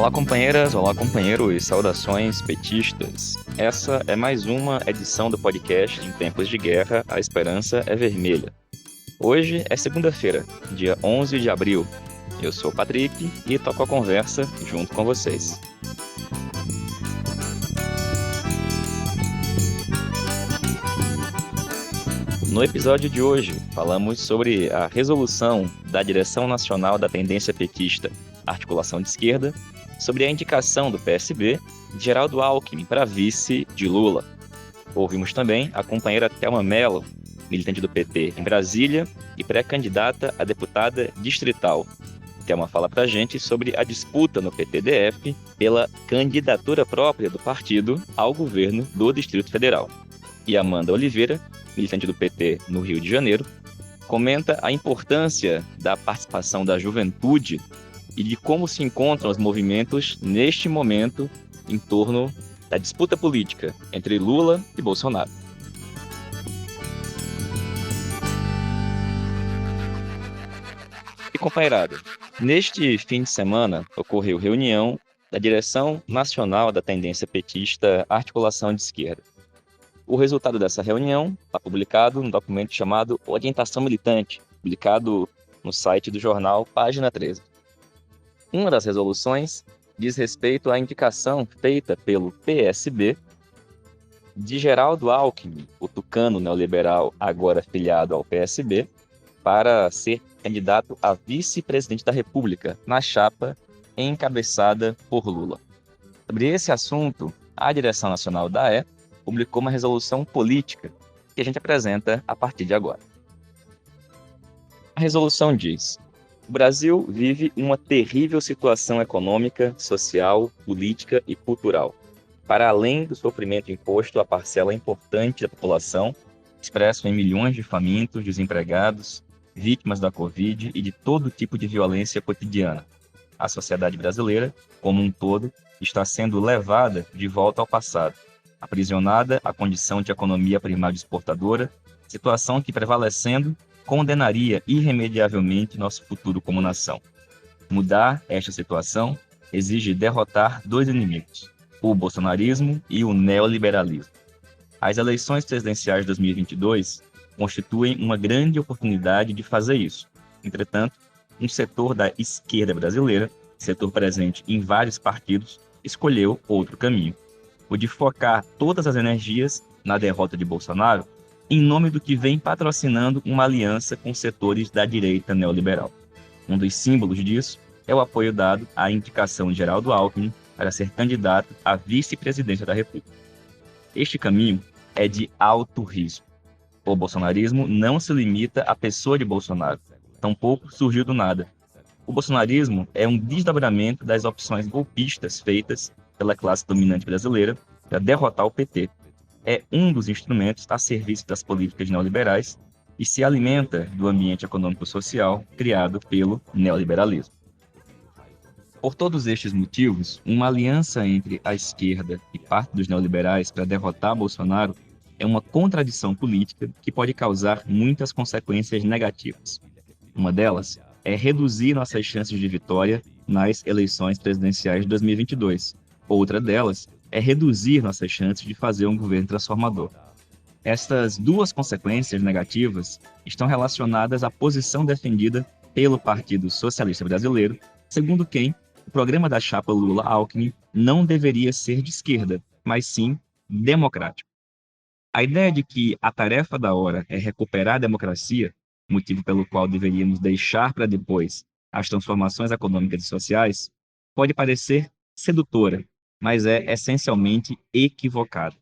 Olá, companheiras, olá, companheiros, saudações petistas. Essa é mais uma edição do podcast Em Tempos de Guerra, a Esperança é Vermelha. Hoje é segunda-feira, dia 11 de abril. Eu sou o Patrick e toco a conversa junto com vocês. No episódio de hoje, falamos sobre a resolução da Direção Nacional da Tendência Petista, Articulação de Esquerda, sobre a indicação do PSB de Geraldo Alckmin para vice de Lula. Ouvimos também a companheira Thelma Mello, militante do PT em Brasília e pré-candidata a deputada distrital. Thelma fala para a gente sobre a disputa no PTDF pela candidatura própria do partido ao governo do Distrito Federal. E Amanda Oliveira, militante do PT no Rio de Janeiro, comenta a importância da participação da juventude e de como se encontram os movimentos neste momento em torno da disputa política entre Lula e Bolsonaro. E companheirada, neste fim de semana ocorreu reunião da Direção Nacional da Tendência Petista Articulação de Esquerda. O resultado dessa reunião está publicado num documento chamado Orientação Militante, publicado no site do jornal Página 13. Uma das resoluções diz respeito à indicação feita pelo PSB de Geraldo Alckmin, o tucano neoliberal agora filiado ao PSB, para ser candidato a vice-presidente da República na chapa encabeçada por Lula. Sobre esse assunto, a Direção Nacional da AE publicou uma resolução política que a gente apresenta a partir de agora. A resolução diz: o Brasil vive uma terrível situação econômica, social, política e cultural, para além do sofrimento imposto à parcela importante da população, expresso em milhões de famintos, desempregados, vítimas da Covid e de todo tipo de violência cotidiana. A sociedade brasileira, como um todo, está sendo levada de volta ao passado, aprisionada à condição de economia primária exportadora, situação que, prevalecendo, condenaria irremediavelmente nosso futuro como nação. Mudar esta situação exige derrotar dois inimigos, o bolsonarismo e o neoliberalismo. As eleições presidenciais de 2022 constituem uma grande oportunidade de fazer isso. Entretanto, um setor da esquerda brasileira, setor presente em vários partidos, escolheu outro caminho, o de focar todas as energias na derrota de Bolsonaro em nome do que vem patrocinando uma aliança com setores da direita neoliberal. Um dos símbolos disso é o apoio dado à indicação de Geraldo Alckmin para ser candidato à vice-presidência da República. Este caminho é de alto risco. O bolsonarismo não se limita à pessoa de Bolsonaro, tampouco surgiu do nada. O bolsonarismo é um desdobramento das opções golpistas feitas pela classe dominante brasileira para derrotar o PT. É um dos instrumentos a serviço das políticas neoliberais e se alimenta do ambiente econômico-social criado pelo neoliberalismo. Por todos estes motivos, uma aliança entre a esquerda e parte dos neoliberais para derrotar Bolsonaro é uma contradição política que pode causar muitas consequências negativas. Uma delas é reduzir nossas chances de vitória nas eleições presidenciais de 2022. Outra delas é reduzir nossas chances de fazer um governo transformador. Estas duas consequências negativas estão relacionadas à posição defendida pelo Partido Socialista Brasileiro, segundo quem o programa da chapa Lula-Alckmin não deveria ser de esquerda, mas sim democrático. A ideia de que a tarefa da hora é recuperar a democracia, motivo pelo qual deveríamos deixar para depois as transformações econômicas e sociais, pode parecer sedutora, mas é essencialmente equivocada.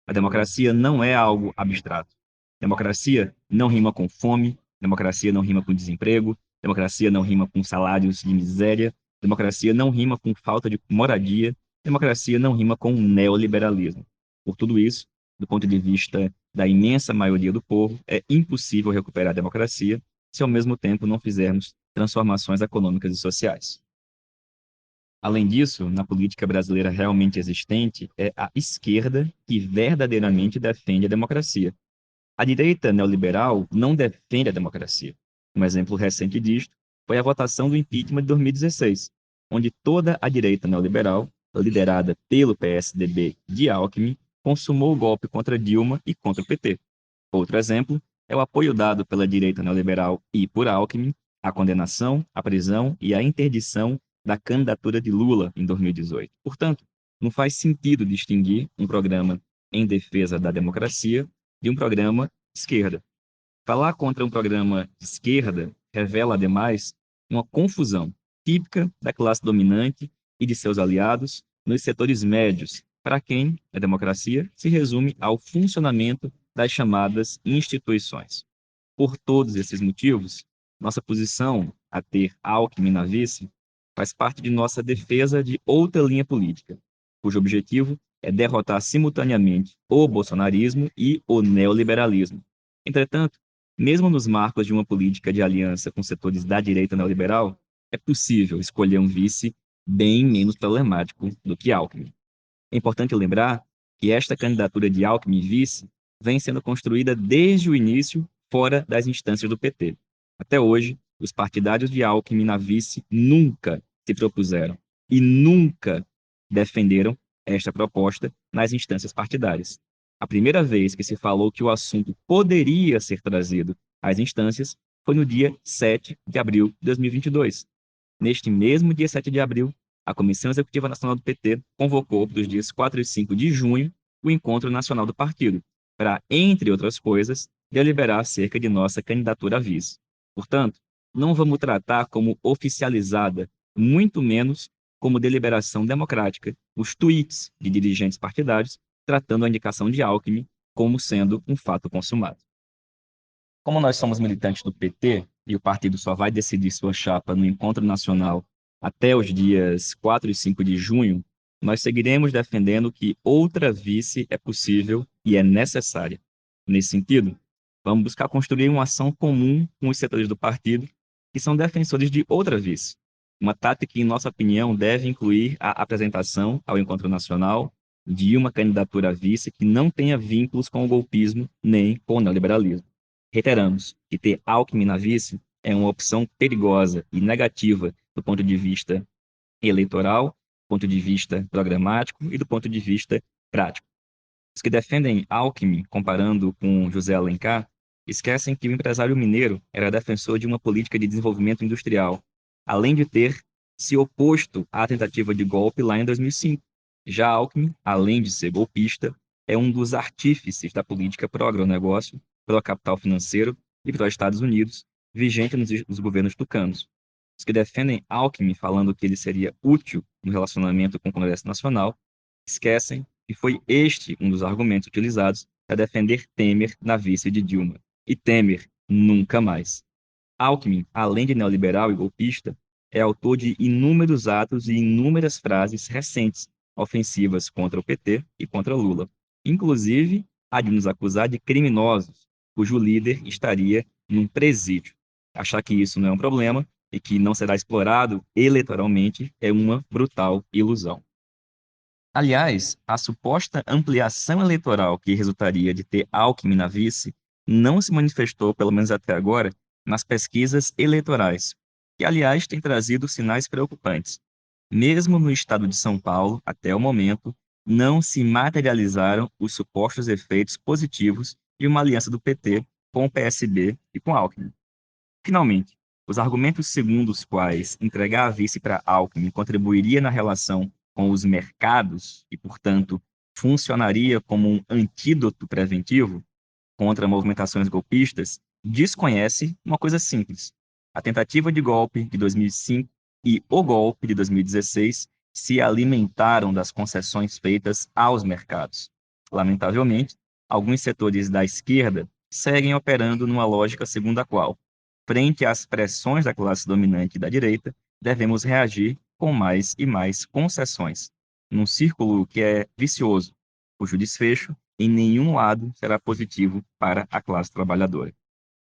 A democracia não é algo abstrato. Democracia não rima com fome, democracia não rima com desemprego, democracia não rima com salários de miséria, democracia não rima com falta de moradia, democracia não rima com neoliberalismo. Por tudo isso, do ponto de vista da imensa maioria do povo, é impossível recuperar a democracia se ao mesmo tempo não fizermos transformações econômicas e sociais. Além disso, na política brasileira realmente existente, é a esquerda que verdadeiramente defende a democracia. A direita neoliberal não defende a democracia. Um exemplo recente disto foi a votação do impeachment de 2016. onde toda a direita neoliberal, liderada pelo PSDB de Alckmin, consumou o golpe contra Dilma e contra o PT. Outro exemplo é o apoio dado pela direita neoliberal e por Alckmin à condenação, à prisão e à interdição da candidatura de Lula em 2018. Portanto, não faz sentido distinguir um programa em defesa da democracia de um programa de esquerda. Falar contra um programa de esquerda revela, ademais, uma confusão típica da classe dominante e de seus aliados nos setores médios, para quem a democracia se resume ao funcionamento das chamadas instituições. Por todos esses motivos, nossa posição a ter Alckmin na vice faz parte de nossa defesa de outra linha política, cujo objetivo é derrotar simultaneamente o bolsonarismo e o neoliberalismo. Entretanto, mesmo nos marcos de uma política de aliança com setores da direita neoliberal, é possível escolher um vice bem menos problemático do que Alckmin. É importante lembrar que esta candidatura de Alckmin vice vem sendo construída desde o início fora das instâncias do PT. Até hoje, os partidários de Alckmin na vice nunca se propuseram e nunca defenderam esta proposta nas instâncias partidárias. A primeira vez que se falou que o assunto poderia ser trazido às instâncias foi no dia 7 de abril de 2022. Neste mesmo dia 7 de abril, a Comissão Executiva Nacional do PT convocou para os dias 4 e 5 de junho o Encontro Nacional do Partido, para, entre outras coisas, deliberar acerca de nossa candidatura a vice. Portanto, não vamos tratar como oficializada, muito menos como deliberação democrática, os tweets de dirigentes partidários tratando a indicação de Alckmin como sendo um fato consumado. Como nós somos militantes do PT e o partido só vai decidir sua chapa no encontro nacional até os dias 4 e 5 de junho, nós seguiremos defendendo que outra vice é possível e é necessária. Nesse sentido, vamos buscar construir uma ação comum com os setores do partido que são defensores de outra vice. Uma tática que, em nossa opinião, deve incluir a apresentação ao encontro nacional de uma candidatura a vice que não tenha vínculos com o golpismo nem com o neoliberalismo. Reiteramos que ter Alckmin na vice é uma opção perigosa e negativa do ponto de vista eleitoral, do ponto de vista programático e do ponto de vista prático. Os que defendem Alckmin, comparando com José Alencar, esquecem que o empresário mineiro era defensor de uma política de desenvolvimento industrial, além de ter se oposto à tentativa de golpe lá em 2005. Já Alckmin, além de ser golpista, é um dos artífices da política pró-agronegócio, pró-capital financeiro e pró-Estados Unidos, vigente nos governos tucanos. Os que defendem Alckmin falando que ele seria útil no relacionamento com o Congresso Nacional, esquecem que foi este um dos argumentos utilizados para defender Temer na vice de Dilma. E Temer nunca mais. Alckmin, além de neoliberal e golpista, é autor de inúmeros atos e inúmeras frases recentes ofensivas contra o PT e contra Lula. Inclusive, há de nos acusar de criminosos, cujo líder estaria num presídio. Achar que isso não é um problema e que não será explorado eleitoralmente é uma brutal ilusão. Aliás, a suposta ampliação eleitoral que resultaria de ter Alckmin na vice não se manifestou, pelo menos até agora, nas pesquisas eleitorais, que, aliás, têm trazido sinais preocupantes. Mesmo no estado de São Paulo, até o momento, não se materializaram os supostos efeitos positivos de uma aliança do PT com o PSB e com Alckmin. Finalmente, os argumentos segundo os quais entregar a vice para Alckmin contribuiria na relação com os mercados e, portanto, funcionaria como um antídoto preventivo contra movimentações golpistas, desconhece uma coisa simples. A tentativa de golpe de 2005 e o golpe de 2016 se alimentaram das concessões feitas aos mercados. Lamentavelmente, alguns setores da esquerda seguem operando numa lógica segundo a qual, frente às pressões da classe dominante da direita, devemos reagir com mais e mais concessões, num círculo que é vicioso, cujo desfecho em nenhum lado será positivo para a classe trabalhadora.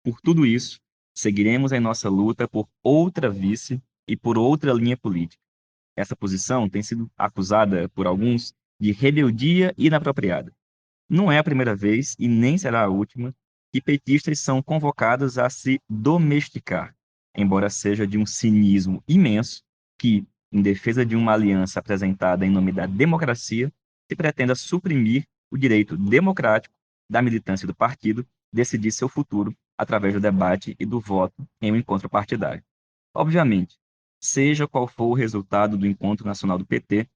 Por tudo isso, seguiremos em nossa luta por outra vice e por outra linha política. Essa posição tem sido acusada por alguns de rebeldia inapropriada. Não é a primeira vez e nem será a última que petistas são convocados a se domesticar, embora seja de um cinismo imenso que, em defesa de uma aliança apresentada em nome da democracia, se pretenda suprimir o direito democrático da militância do partido decidir seu futuro através do debate e do voto em um encontro partidário. Obviamente, seja qual for o resultado do encontro nacional do PT,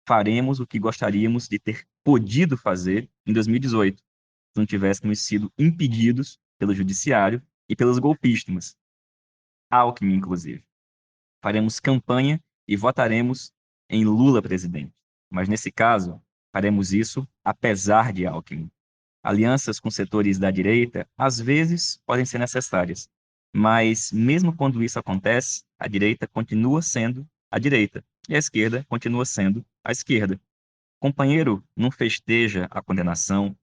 faremos o que gostaríamos de ter podido fazer em 2018, se não tivéssemos sido impedidos pelo judiciário e pelos golpistas, Alckmin, inclusive. Faremos campanha e votaremos em Lula presidente. Mas, nesse caso, faremos isso apesar de Alckmin. Alianças com setores da direita, às vezes, podem ser necessárias, mas, mesmo quando isso acontece, a direita continua sendo a direita e a esquerda continua sendo a esquerda. O companheiro não festeja a condenação,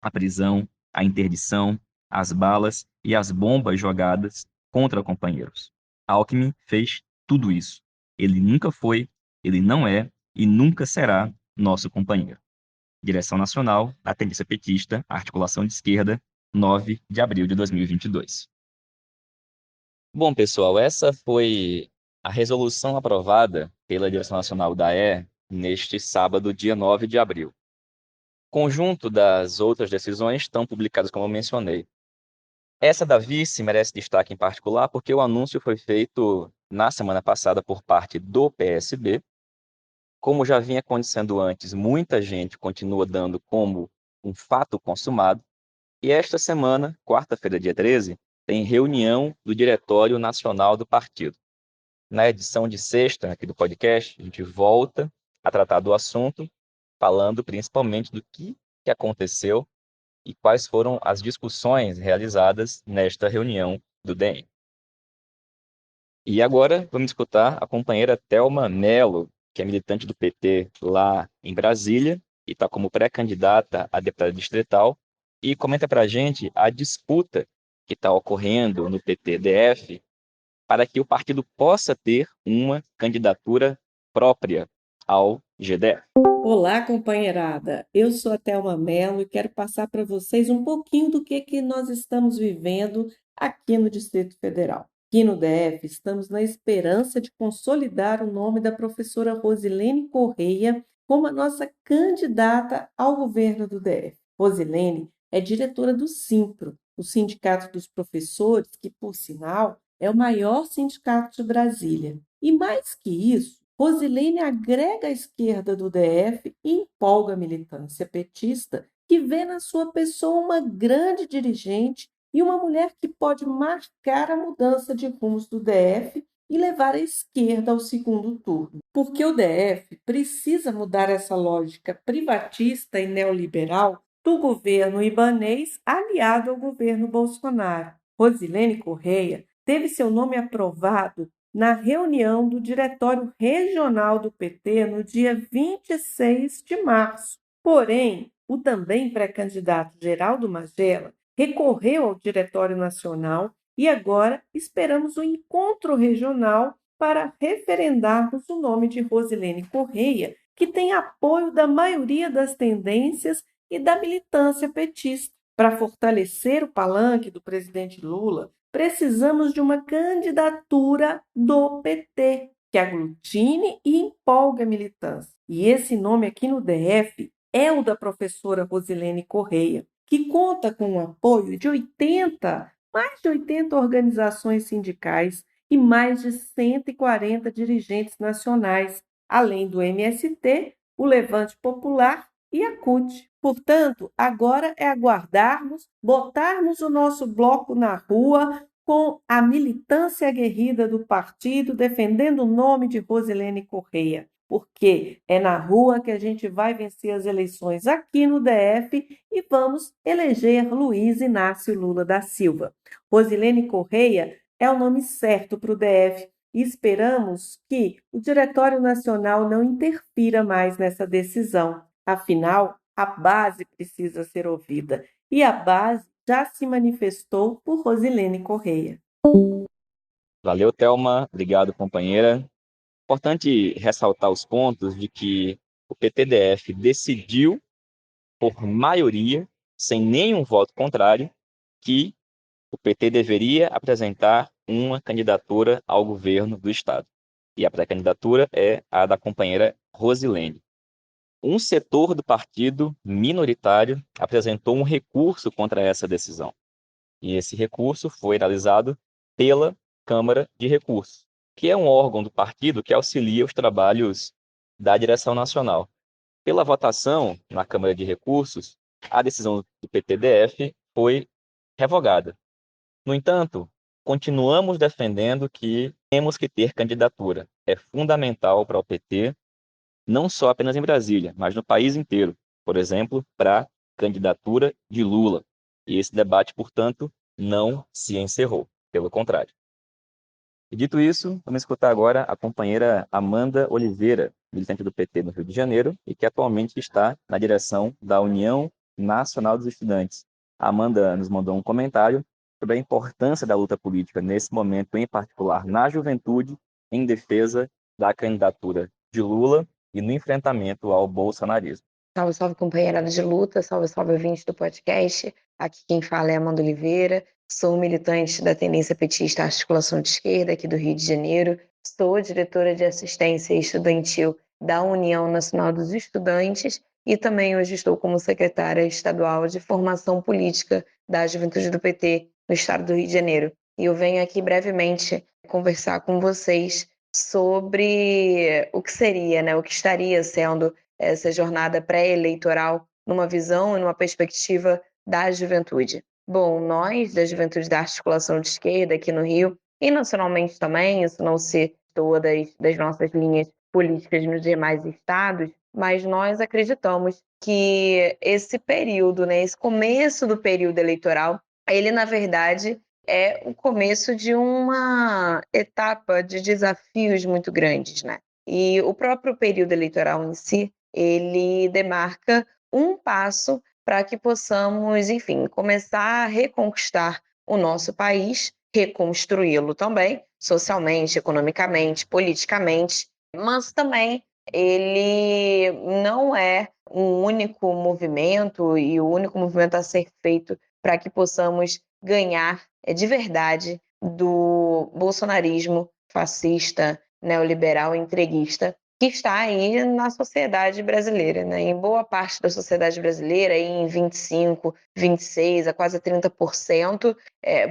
a prisão, a interdição, as balas e as bombas jogadas contra companheiros. Alckmin fez tudo isso. Ele nunca foi, ele não é e nunca será nosso companheiro. Direção Nacional da Tendência Petista, Articulação de Esquerda, 9 de abril de 2022. Bom, pessoal, essa foi a resolução aprovada pela Direção Nacional da E neste sábado, dia 9 de abril. Conjunto das outras decisões estão publicadas como eu mencionei. Essa da vice merece destaque em particular porque o anúncio foi feito na semana passada por parte do PSB. Como já vinha acontecendo antes, muita gente continua dando como um fato consumado. E esta semana, quarta-feira, dia 13, tem reunião do Diretório Nacional do Partido. Na edição de sexta aqui do podcast, a gente volta a tratar do assunto, falando principalmente do que aconteceu e quais foram as discussões realizadas nesta reunião do DEM. E agora vamos escutar a companheira Thelma Mello, que é militante do PT lá em Brasília e está como pré-candidata a deputada distrital, e comenta para a gente a disputa que está ocorrendo no PT-DF para que o partido possa ter uma candidatura própria ao GDF. Olá, companheirada. Eu sou a Thelma Mello e quero passar para vocês um pouquinho do que nós estamos vivendo aqui no Distrito Federal. Aqui no DF, estamos na esperança de consolidar o nome da professora Rosilene Correia como a nossa candidata ao governo do DF. Rosilene é diretora do Simpro, o Sindicato dos Professores, que, por sinal, é o maior sindicato de Brasília. E mais que isso, Rosilene agrega a esquerda do DF e empolga a militância petista, que vê na sua pessoa uma grande dirigente e uma mulher que pode marcar a mudança de rumos do DF e levar a esquerda ao segundo turno. Porque o DF precisa mudar essa lógica privatista e neoliberal do governo ibanês aliado ao governo Bolsonaro. Rosilene Correia teve seu nome aprovado na reunião do Diretório Regional do PT no dia 26 de março. Porém, o também pré-candidato Geraldo Magela recorreu ao Diretório Nacional e agora esperamos o encontro regional para referendarmos o nome de Rosilene Correia, que tem apoio da maioria das tendências e da militância petista. Para fortalecer o palanque do presidente Lula, precisamos de uma candidatura do PT, que aglutine e empolgue a militância. E esse nome aqui no DF é o da professora Rosilene Correia, que conta com o apoio de mais de 80 organizações sindicais e mais de 140 dirigentes nacionais, além do MST, o Levante Popular e a CUT. Portanto, agora é aguardarmos, botarmos o nosso bloco na rua com a militância aguerrida do partido defendendo o nome de Rosilene Correia, porque é na rua que a gente vai vencer as eleições aqui no DF e vamos eleger Luiz Inácio Lula da Silva. Rosilene Correia é o nome certo para o DF e esperamos que o Diretório Nacional não interfira mais nessa decisão. Afinal, a base precisa ser ouvida e a base já se manifestou por Rosilene Correia. Valeu, Thelma. Obrigado, companheira. Importante ressaltar os pontos de que o PTDF decidiu, por maioria, sem nenhum voto contrário, que o PT deveria apresentar uma candidatura ao governo do Estado. e a pré-candidatura é a da companheira Rosilene. Um setor do partido minoritário apresentou um recurso contra essa decisão. E esse recurso foi analisado pela Câmara de Recursos, que é um órgão do partido que auxilia os trabalhos da direção nacional. Pela votação na Câmara de Recursos, a decisão do PTDF foi revogada. No entanto, continuamos defendendo que temos que ter candidatura. É fundamental para o PT, não só apenas em Brasília, mas no país inteiro. Por exemplo, para a candidatura de Lula. E esse debate, portanto, não se encerrou. Pelo contrário. E dito isso, vamos escutar agora a companheira Amanda Oliveira, militante do PT no Rio de Janeiro e que atualmente está na direção da União Nacional dos Estudantes. A Amanda nos mandou um comentário sobre a importância da luta política nesse momento, em particular na juventude, em defesa da candidatura de Lula e no enfrentamento ao bolsonarismo. Salve, salve, companheirada de luta, salve, salve, ouvintes do podcast. Aqui quem fala é Amanda Oliveira, sou militante da tendência petista Articulação de Esquerda, aqui do Rio de Janeiro. Sou diretora de assistência estudantil da União Nacional dos Estudantes e também hoje estou como secretária estadual de formação política da Juventude do PT no estado do Rio de Janeiro. E eu venho aqui brevemente conversar com vocês sobre o que seria, né, o que estaria sendo essa jornada pré-eleitoral numa visão e numa perspectiva da juventude. Bom, nós, da Juventude da Articulação de Esquerda, aqui no Rio, e nacionalmente também, isso não se todas das nossas linhas políticas nos demais estados, mas nós acreditamos que esse período, né, esse começo do período eleitoral, ele, na verdade, é o começo de uma etapa de desafios muito grandes, né? E o próprio período eleitoral em si, ele demarca um passo para que possamos, enfim, começar a reconquistar o nosso país, reconstruí-lo também, socialmente, economicamente, politicamente, mas também ele não é um único movimento e o único movimento a ser feito para que possamos ganhar de verdade do bolsonarismo fascista, neoliberal, entreguista, que está aí na sociedade brasileira, né? Em boa parte da sociedade brasileira, aí em 25, 26, a quase 30%,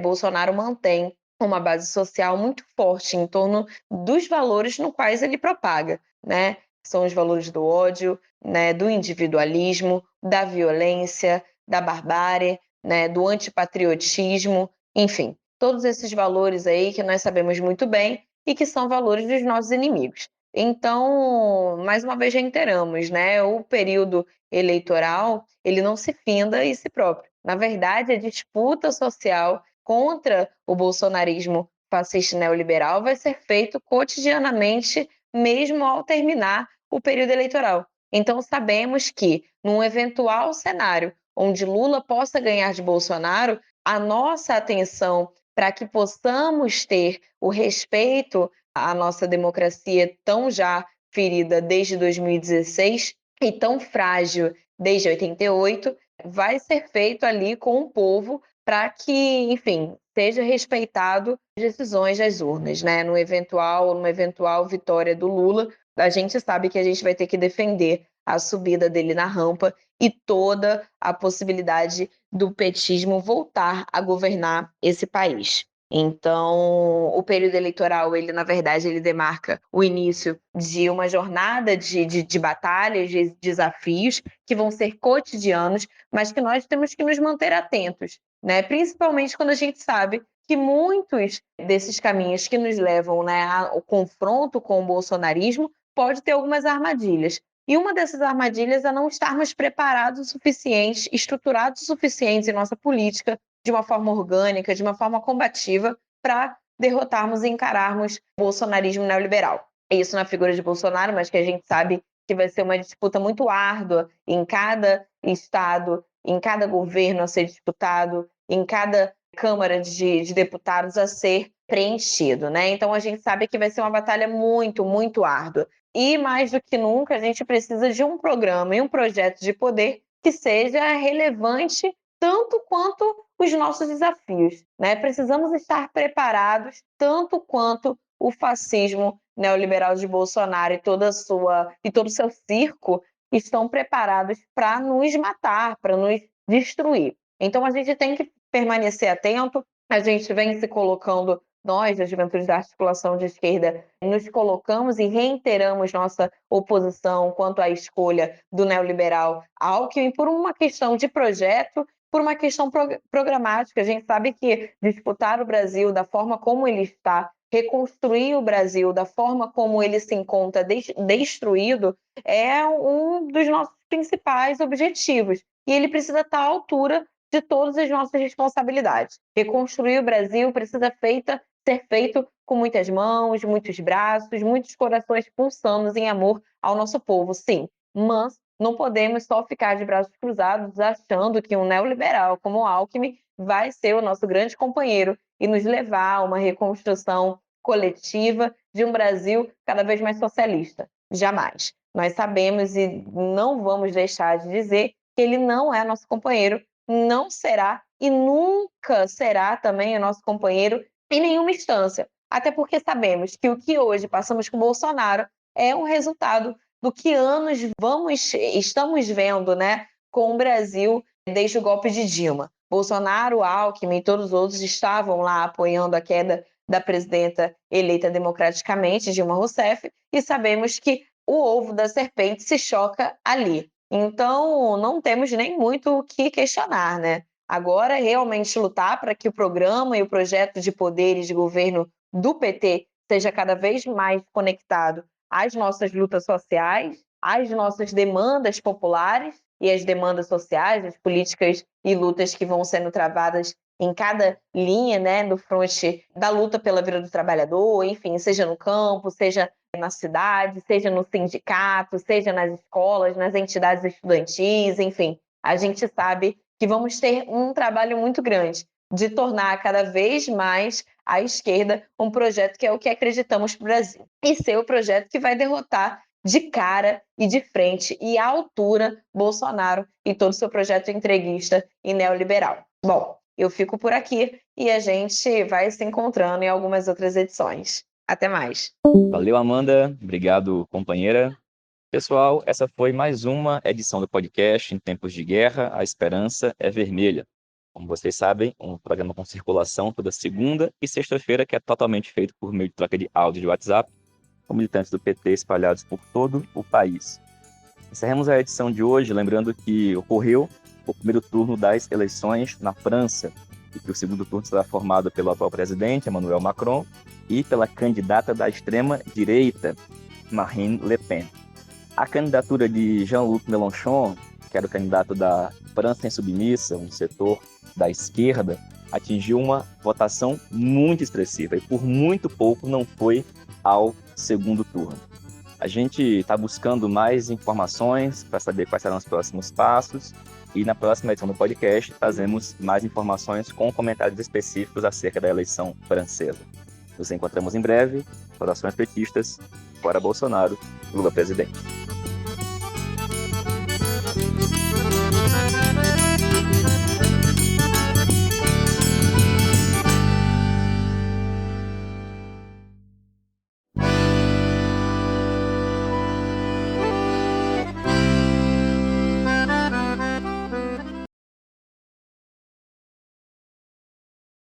Bolsonaro mantém uma base social muito forte em torno dos valores no quais ele propaga, né? São os valores do ódio, né? Do individualismo, da violência, da barbárie, né? Do antipatriotismo, enfim, todos esses valores aí que nós sabemos muito bem e que são valores dos nossos inimigos. Então, mais uma vez reiteramos, né? O período eleitoral, ele não se finda em si próprio. Na verdade, a disputa social contra o bolsonarismo fascista neoliberal vai ser feito cotidianamente, mesmo ao terminar o período eleitoral. Então, sabemos que, num eventual cenário onde Lula possa ganhar de Bolsonaro, a nossa atenção para que possamos ter o respeito à nossa democracia tão já ferida desde 2016 e tão frágil desde 88, vai ser feito ali com o povo para que, enfim, seja respeitado as decisões das urnas, né? Numa eventual vitória do Lula, a gente sabe que a gente vai ter que defender a subida dele na rampa e toda a possibilidade do petismo voltar a governar esse país. Então, o período eleitoral, ele, na verdade, ele demarca o início de uma jornada de batalhas, de desafios, que vão ser cotidianos, mas que nós temos que nos manter atentos, né? Principalmente quando a gente sabe que muitos desses caminhos que nos levam, né, ao confronto com o bolsonarismo pode ter algumas armadilhas. E uma dessas armadilhas é não estarmos preparados o suficiente, estruturados o suficiente em nossa política, de uma forma orgânica, de uma forma combativa, para derrotarmos e encararmos o bolsonarismo neoliberal. É isso na figura de Bolsonaro, mas que a gente sabe que vai ser uma disputa muito árdua em cada estado, em cada governo a ser disputado, em cada Câmara de Deputados a ser preenchido, né? Então a gente sabe que vai ser uma batalha muito, muito árdua. E, mais do que nunca, a gente precisa de um programa e um projeto de poder que seja relevante tanto quanto os nossos desafios, né? Precisamos estar preparados tanto quanto o fascismo neoliberal de Bolsonaro e todo o seu circo estão preparados para nos matar, para nos destruir. Então, a gente tem que permanecer atento. A gente vem se colocando, nós, da Juventude da Articulação de Esquerda, nos colocamos e reiteramos nossa oposição quanto à escolha do neoliberal Alckmin por uma questão de projeto, por uma questão programática. A gente sabe que disputar o Brasil da forma como ele está, reconstruir o Brasil da forma como ele se encontra destruído, é um dos nossos principais objetivos. E ele precisa estar à altura de todas as nossas responsabilidades. Reconstruir o Brasil precisa ser feito com muitas mãos, muitos braços, muitos corações pulsando em amor ao nosso povo, sim. Mas não podemos só ficar de braços cruzados achando que um neoliberal como o Alckmin vai ser o nosso grande companheiro e nos levar a uma reconstrução coletiva de um Brasil cada vez mais socialista. Jamais. Nós sabemos e não vamos deixar de dizer que ele não é nosso companheiro, não será e nunca será também o nosso companheiro em nenhuma instância. Até porque sabemos que o que hoje passamos com Bolsonaro é um resultado do que anos estamos vendo, né, com o Brasil desde o golpe de Dilma. Bolsonaro, Alckmin e todos os outros estavam lá apoiando a queda da presidenta eleita democraticamente, Dilma Rousseff, e sabemos que o ovo da serpente se choca ali. Então, não temos nem muito o que questionar, né? Agora, realmente lutar para que o programa e o projeto de poder e de governo do PT seja cada vez mais conectado às nossas lutas sociais, às nossas demandas populares e às demandas sociais, as políticas e lutas que vão sendo travadas em cada linha, né, no fronte da luta pela vida do trabalhador, enfim, seja no campo, seja na cidade, seja no sindicato, seja nas escolas, nas entidades estudantis, enfim. A gente sabe que vamos ter um trabalho muito grande de tornar cada vez mais a esquerda um projeto que é o que acreditamos para o Brasil. E ser o projeto que vai derrotar de cara e de frente e à altura Bolsonaro e todo o seu projeto entreguista e neoliberal. Bom, eu fico por aqui e a gente vai se encontrando em algumas outras edições. Até mais. Valeu, Amanda. Obrigado, companheira. Pessoal, essa foi mais uma edição do podcast Em Tempos de Guerra, a Esperança é Vermelha. Como vocês sabem, um programa com circulação toda segunda e sexta-feira, que é totalmente feito por meio de troca de áudio de WhatsApp, com militantes do PT espalhados por todo o país. Encerramos a edição de hoje lembrando que ocorreu o primeiro turno das eleições na França e que o segundo turno será formado pelo atual presidente, Emmanuel Macron, e pela candidata da extrema-direita, Marine Le Pen. A candidatura de Jean-Luc Mélenchon, que era o candidato da França Insubmissa, um setor da esquerda, atingiu uma votação muito expressiva e por muito pouco não foi ao segundo turno. A gente está buscando mais informações para saber quais serão os próximos passos e na próxima edição do podcast trazemos mais informações com comentários específicos acerca da eleição francesa. Nos encontramos em breve. Saudações petistas. Fora Bolsonaro. Lula presidente.